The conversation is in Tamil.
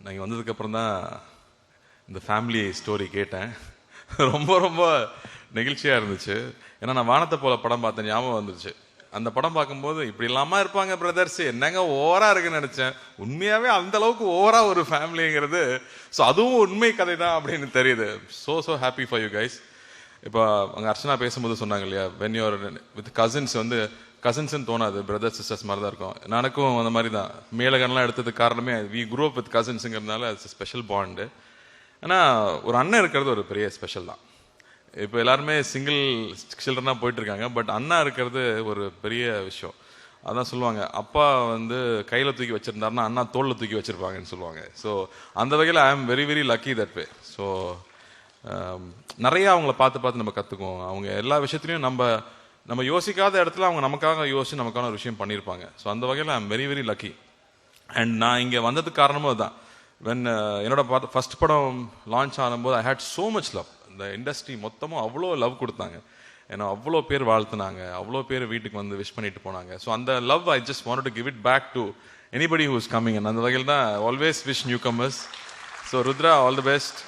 நான் இங்கே வந்ததுக்கப்புறம் தான் இந்த ஃபேமிலி ஸ்டோரி கேட்டேன். ரொம்ப ரொம்ப நெகிழ்ச்சியாக இருந்துச்சு. ஏன்னா நான் வானத்தை போல படம் பார்த்தேன், ஞாபகம் வந்துருச்சு. அந்த படம் பார்க்கும்போது இப்படி இல்லாமல் இருப்பாங்க பிரதர்ஸ், என்னங்க ஓவரா இருக்குன்னு நினச்சேன். உண்மையாகவே அந்த அளவுக்கு ஓவரா ஒரு ஃபேமிலிங்கிறது, ஸோ அதுவும் உண்மை கதை தான் அப்படின்னு தெரியுது. So happy for you guys. இப்போ அங்கே அர்ச்சனா பேசும்போது சொன்னாங்க இல்லையா, வென் யூஆர் வித் கசின்ஸ் வந்து கசின்ஸ்ன்னு தோணாது, பிரதர்ஸ் சிஸ்டர்ஸ் மாதிரி தான் இருக்கும். எனக்கும் அந்த மாதிரி தான். மேலகன்லாம் எடுத்ததுக்கு காரணமே வி குரூ அப் வித் கசின்ஸுங்கிறதுனால இட்ஸ் ஸ்பெஷல் பாண்டு. ஆனால் ஒரு அண்ணன் இருக்கிறது ஒரு பெரிய ஸ்பெஷல் தான். இப்போ எல்லாருமே சிங்கிள் சில்ட்ரனாக போயிட்டு இருக்காங்க, பட் அண்ணா இருக்கிறது ஒரு பெரிய விஷயம். அதான் சொல்லுவாங்க, அப்பா வந்து கையில் தூக்கி வச்சிருந்தாருன்னா அண்ணா தோளில் தூக்கி வச்சிருப்பாங்கன்னு சொல்லுவாங்க. ஸோ அந்த வகையில் I am very very lucky that way. So நிறைய அவங்கள பார்த்து நம்ம கற்றுக்குவோம். அவங்க எல்லா விஷயத்துலையும் நம்ம யோசிக்காத இடத்துல அவங்க நமக்காக யோசிச்சு நமக்கான ஒரு விஷயம் பண்ணியிருப்பாங்க. ஸோ அந்த வகையில் I am very very lucky. And நான் இங்கே வந்ததுக்கு காரணமும் அதுதான். வென் என்னோட ஃபர்ஸ்ட் படம் லான்ச் ஆகும்போது ஐ ஹேட் ஸோ மச் லவ். இந்த இண்டஸ்ட்ரி மொத்தமும் அவ்வளோ லவ் கொடுத்தாங்க. ஏன்னா அவ்வளோ பேர் வாழ்த்துனாங்க, அவ்வளோ பேர் வீட்டுக்கு வந்து விஷ் பண்ணிட்டு போனாங்க. ஸோ அந்த love I just wanted to give it back to anybody who is coming. அந்த வகையில் தான் always wish newcomers. So Rudra, all the best.